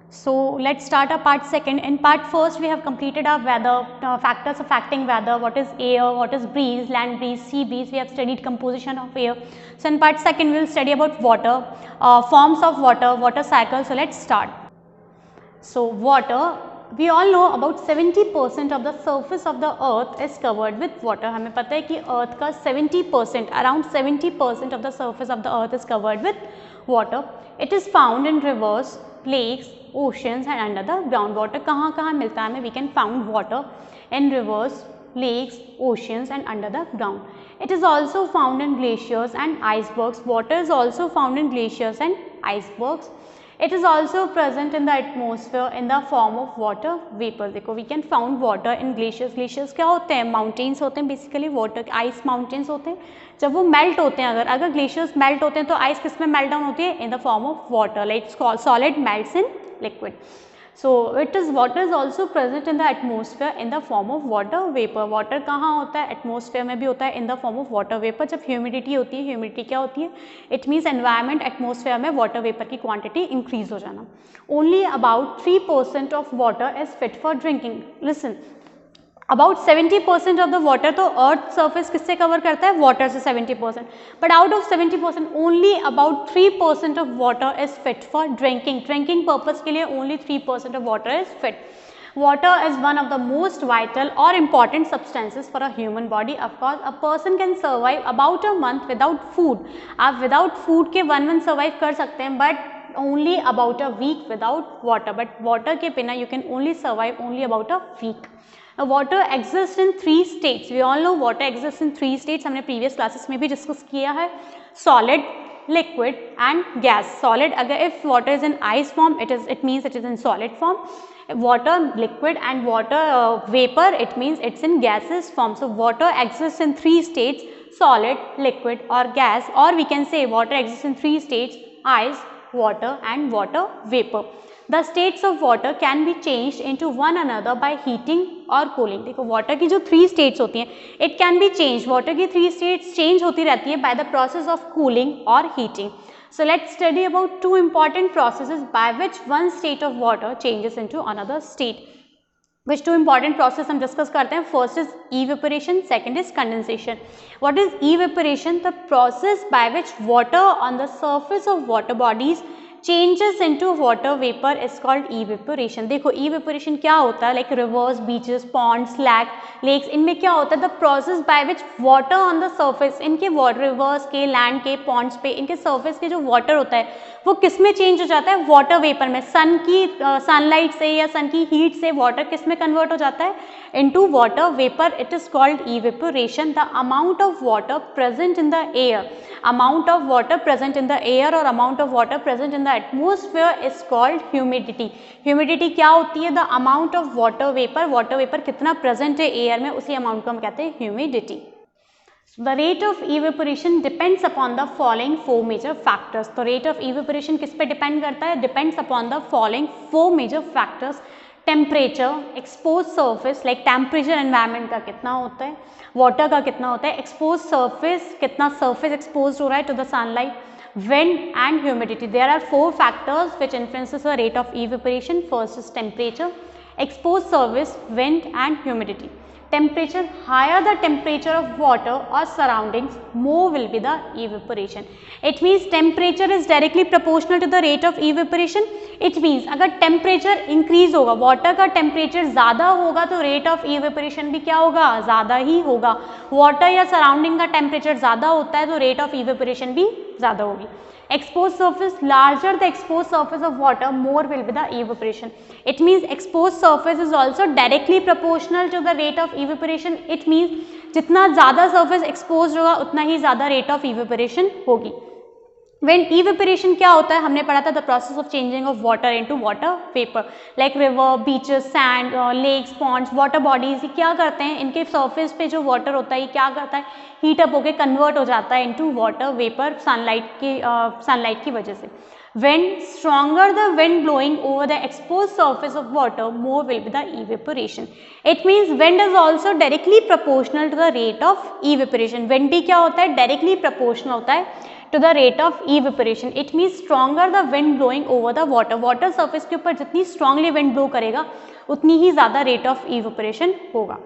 So let's start our part second. In part first, we have completed our weather, factors affecting weather, what is air, what is breeze, land breeze, sea breeze. We have studied composition of air. So in part second, we will study about water, forms of water, water cycle. So let's start. So water, we all know about 70% of the surface of the earth is covered with water. हमें पता है कि earth का 70%, around 70% of the surface of the earth is covered with water. It is found in rivers, lakes, oceans and under the ground. Water कहाँ कहाँ मिलता है हमें? We can found water in rivers, lakes, oceans and under the ground. It is also found in glaciers and icebergs. Water is also found in glaciers and icebergs. It is also present in the atmosphere in the form of water vapor. देखो we can found water in glaciers. Glaciers क्या होते हैं? Mountains होते हैं basically, water ice mountains होते हैं. जब वो melt होते हैं, अगर glaciers melt होते हैं तो ice किस में melt down होती है? In the form of water, like solid melts in liquid. So water is also present in the atmosphere in the form of water vapor. Water कहाँ होता है? Atmosphere में भी होता है in the form of water vapor. जब humidity होती है, humidity क्या होती है? It means environment, atmosphere में water vapor की quantity increase हो जाना. Only about 3% of water is fit for drinking. Listen. About 70% of the water तो अर्थ सरफेस किससे कवर करता है? वाटर से 70%. But out of 70% only about 3% of water is fit for drinking. Drinking purpose के लिए only 3% of water is fit. Water is one of the most vital or important substances for a human body. Of course, a person can survive about a month without food. आप without food के 1 month survive कर सकते हैं, but only about a week without water. But water के बिना you can only survive only about a week. Water exists in 3 states. We all know water exists in 3 states. हमने previous classes में भी discuss किया है. Solid, liquid and gas. Solid, अगर if water is in ice form, it means it is in solid form. Water, liquid and water vapor, it means it's in gaseous form. So water exists in 3 states: solid, liquid or gas, or we can say water exists in 3 states: ice, water and water vapor. The states of water can be changed into one another by heating or cooling. देखो water की जो 3 states होती हैं, it can be changed. Water की 3 states change होती रहती है by the process of cooling or heating. So let's study about 2 important processes by which one state of water changes into another state. Which 2 important process हम discuss करते हैं? First is evaporation, second is condensation. What is evaporation? The process by which water on the surface of water bodies changes into water vapor is called evaporation. देखो evaporation क्या होता है? Like rivers, beaches, ponds, lakes, इनमें क्या होता है? The process by which water on the surface, इनके rivers के, land के, ponds पे, इनके surface के जो water होता है वो किस में change हो जाता है? Water vapor में. sun की sunlight से या sun की heat से water किस में convert हो जाता है? Into water vapor. It is called evaporation. The amount of water present in the air, amount of water present in the air or amount of water present in the atmosphere is called humidity. Humidity क्या होती है? The amount of water vapor, water vapor कितना present है air में, उसी amount को हम कहते हैं humidity. The rate of evaporation depends upon the following 4 major factors. तो rate of evaporation किस पे depend करता है? Depends upon the following 4 major factors. Temperature, exposed surface, like temperature environment का कितना होता है, वाटर का कितना होता है, एक्सपोज सरफेस, कितना सरफेस एक्सपोज हो रहा है to the sunlight, wind and humidity. There are 4 factors which influences the rate of evaporation. First is temperature, exposed surface, wind and humidity. Temperature, higher the temperature of water or surroundings, more will be the evaporation. It means temperature is directly proportional to the rate of evaporation. It means अगर temperature increase होगा, water का temperature ज़्यादा होगा तो rate of evaporation भी क्या होगा? ज़्यादा ही होगा. water या surrounding का temperature ज़्यादा होता है तो rate of evaporation भी ज़्यादा होगी. Exposed surface, larger the exposed surface of water, more will be the evaporation. It means exposed surface is also directly proportional to the rate of evaporation. It means जितना ज़्यादा surface exposed होगा उतना ही ज़्यादा rate of evaporation होगी. When evaporation क्या होता है? हमने पढ़ा था the process of changing of water into water vapor. Like river, beaches, sand, lakes, ponds, water bodies, ये क्या करते हैं? इनके surface पे जो water होता है ये क्या करता है? Heat up होके convert हो जाता है into water vapor sunlight की वजह से. When stronger the wind blowing over the exposed surface of water, more will be the evaporation. It means wind is also directly proportional to the rate of evaporation. Wind भी क्या होता है? Directly proportional होता है to the rate of evaporation. It means stronger the wind blowing over the water. Water surface के ऊपर जितनी strongly wind blow करेगा उतनी ही ज़्यादा rate of evaporation होगा.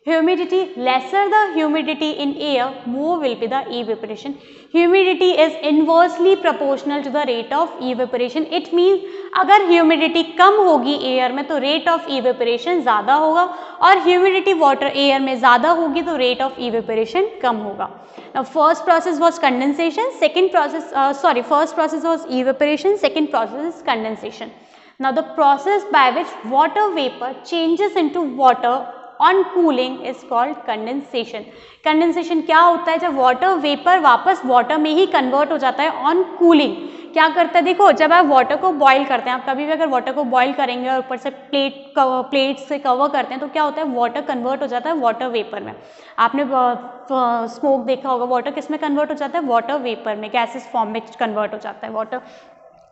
Humidity, lesser the humidity in air, more will be the evaporation. Humidity is inversely proportional to the rate of evaporation. It means अगर humidity कम होगी air में तो rate of evaporation ज़्यादा होगा और humidity water air में ज़्यादा होगी तो rate of evaporation कम होगा. Now first process was condensation, first process was evaporation, second process is condensation. Now the process by which water vapor changes into water on cooling is called condensation. Condensation क्या होता है? जब water vapor वापस water में ही convert हो जाता है on cooling. क्या करता है? देखो, जब आप water को boil करते हैं, आप कभी भी अगर water को boil करेंगे और ऊपर से प्लेट से कवर करते हैं तो क्या होता है? water convert हो जाता है water vapor में. आपने smoke देखा होगा, water किस में convert हो जाता है? water vapor में, gases form में convert हो जाता है water.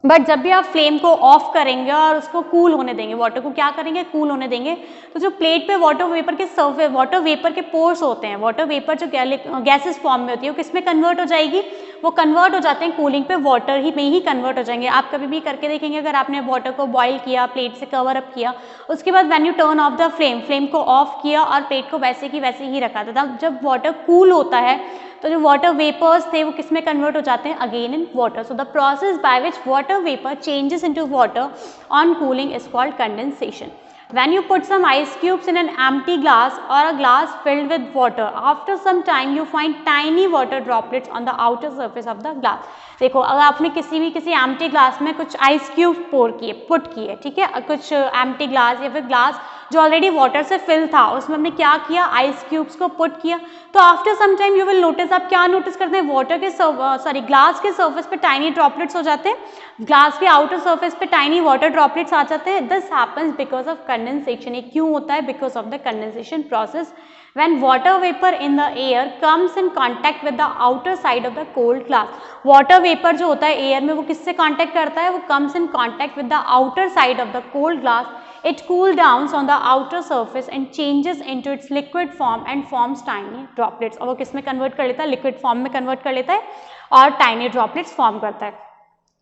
बट जब भी आप फ्लेम को ऑफ करेंगे और उसको कूल होने देंगे, वाटर को क्या करेंगे? कूल होने देंगे, तो जो प्लेट पे वाटर वेपर के सर्फेस, वाटर वेपर के पोर्स होते हैं, वाटर वेपर जो गैसेस फॉर्म में होती है वो किस में कन्वर्ट हो जाएगी? वो कन्वर्ट हो जाते हैं कूलिंग पे, वाटर ही में ही कन्वर्ट हो जाएंगे. आप कभी भी करके देखेंगे, अगर आपने वाटर को बॉईल किया, प्लेट से कवर अप किया, उसके बाद when U turn off the flame को ऑफ किया और प्लेट को वैसे की वैसे ही रखा था, जब वाटर कूल होता है तो जो वाटर वेपर्स थे वो किस में कन्वर्ट हो जाते हैं? Again in water. So the process by which water vapour changes into water on cooling is called condensation. When you put some ice cubes in an empty glass or a glass filled with water, after some time you find tiny water droplets on the outer surface of the glass. देखो, अगर आपने किसी empty glass में कुछ ice cubes put किए, ठीक है, कुछ empty glass या फिर glass जो ऑलरेडी वाटर से फिल था, उसमें हमने क्या किया? आइस क्यूब्स को पुट किया, तो after some time you will notice, आप क्या नोटिस करते हैं? वाटर के ग्लास के सर्फेस पे टाइनी ड्रॉपलेट्स हो जाते हैं, ग्लास के आउटर सर्फेस पे टाइनी वाटर ड्रॉपलेट्स आ जाते हैं. This happens because of condensation. ये क्यों होता है? Because of the condensation process. When water vapor in the air comes in contact with the outer side of the cold glass, water vapor जो होता है air में वो किससे कांटेक्ट करता है? वो comes in contact with the outer side of the cold glass. It cools down on the outer surface and changes into its liquid form and forms tiny droplets. और वो किस में कन्वर्ट कर लेता है? लिक्विड फॉर्म में convert कर लेता है और टाइनी ड्रॉपलेट्स फॉर्म करता है.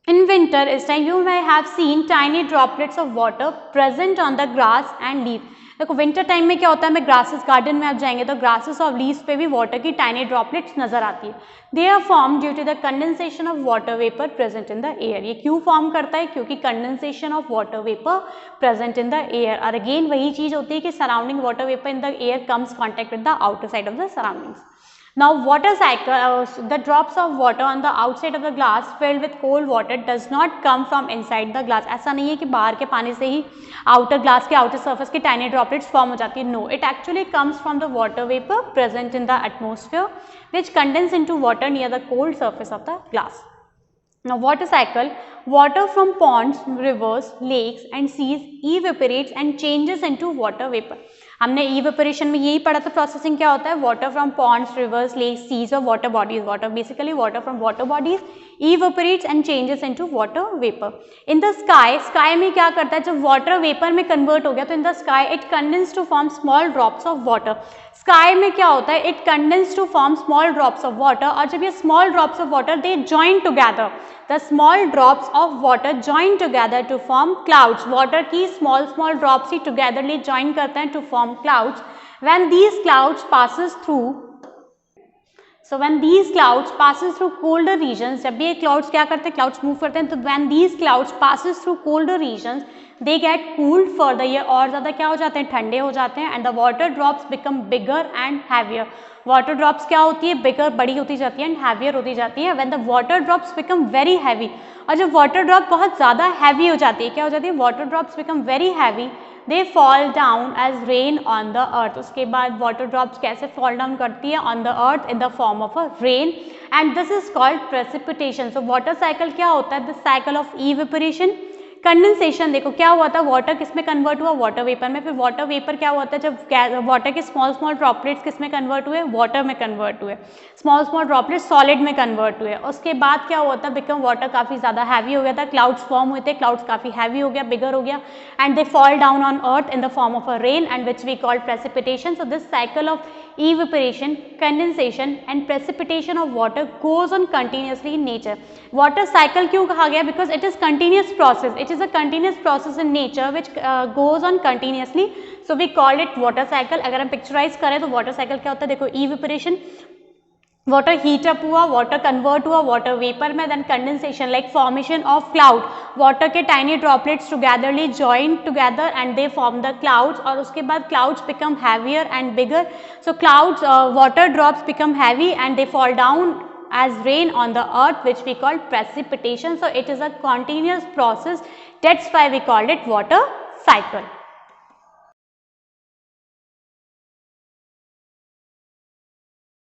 In winter, इस time you may have seen tiny droplets of water present on the grass and leaves. देखो, विंटर टाइम में क्या होता है? मैं ग्रासेस गार्डन में आप जाएंगे तो ग्रासेस और लीव्स पे भी वाटर की टाइनी ड्रॉपलेट्स नजर आती है. They are form due to the condensation of water vapour present in the air. ये क्यों फॉर्म करता है? क्योंकि condensation of water vapour present in the air. और अगेन वही चीज होती है कि surrounding water vapour in the air comes contact with the outer side of the surroundings. Now water cycle, the drops of water on the outside of the glass filled with cold water does not come from inside the glass. ऐसा नहीं है कि बाहर के पानी से ही outer glass के outer surface की tiny droplets form हो जाती है. No, it actually comes from the water vapor present in the atmosphere which condense into water near the cold surface of the glass. Now water cycle, water from ponds, rivers, lakes and seas evaporates and changes into water vapor. हमने evaporation में यही पढ़ा था. Processing क्या होता है? Water from ponds, rivers, lakes, seas और water bodies. Water basically water from water bodies evaporates and changes into water vapor. In the sky में क्या करता है? जब वाटर वेपर में कन्वर्ट हो गया तो in the sky it condenses to form small drops of water. Sky में क्या होता है? It condense to form small drops of water. और जब ये small drops of water they join together, the small drops of water join together to form clouds. Water की small drops ही togetherly join करते हैं to form clouds. When these clouds passes through colder regions, जब ये clouds क्या करते हैं? Clouds move करते हैं, तो when these clouds passes through colder regions they get cooled further. ये और ज़्यादा क्या हो जाते हैं? ठंडे हो जाते हैं. and the water drops become bigger and heavier. Water drops क्या होती है? बिगर, बड़ी होती जाती है एंड हैवियर होती जाती है. when the water drops become very heavy, और जब वाटर ड्रॉप बहुत ज़्यादा हैवी हो जाती है, क्या हो जाती है? Water drops become very heavy, they fall down as rain on the earth. उसके बाद वाटर ड्रॉप्स कैसे फॉल डाउन करती है? on the earth in the form of a rain, and this is called precipitation. so water cycle क्या होता है? the cycle of evaporation, condensation देखो क्या हुआ था, वाटर किस में कन्वर्ट हुआ, वाटर वेपर में, फिर वाटर वेपर क्या हुआ था जब वाटर के स्मॉल स्मॉल ड्रॉपलेट्स किस में कन्वर्ट हुए, वाटर में कन्वर्ट हुए, स्मॉल स्मॉल ड्रॉपलेट्स सॉलिड में कन्वर्ट हुए। उसके बाद क्या हुआ था, बिकम वाटर काफ़ी ज़्यादा हैवी हो गया था, क्लाउड्स फॉर्म हुए थे, क्लाउड्स काफ़ी हैवी हो गया, बिगर हो गया, and they fall down on earth in the form of a rain and which we called precipitation. So this cycle of evaporation, condensation and precipitation of water goes on continuously in nature. Water cycle क्यों कहा गया, because it is continuous process, it is a continuous process in nature which goes on continuously, so we call it water cycle. अगर हम picturise करें तो water cycle क्या होता है, देखो evaporation, वाटर हीट अप हुआ, वाटर कन्वर्ट हुआ वाटर वेपर में, then condensation like formation of cloud, water के tiny droplets togetherly join together and they form the clouds, और उसके बाद clouds become heavier and bigger, so clouds water drops become heavy and they fall down as rain on the earth which we call precipitation. So it is a continuous process, that's why we call it water cycle.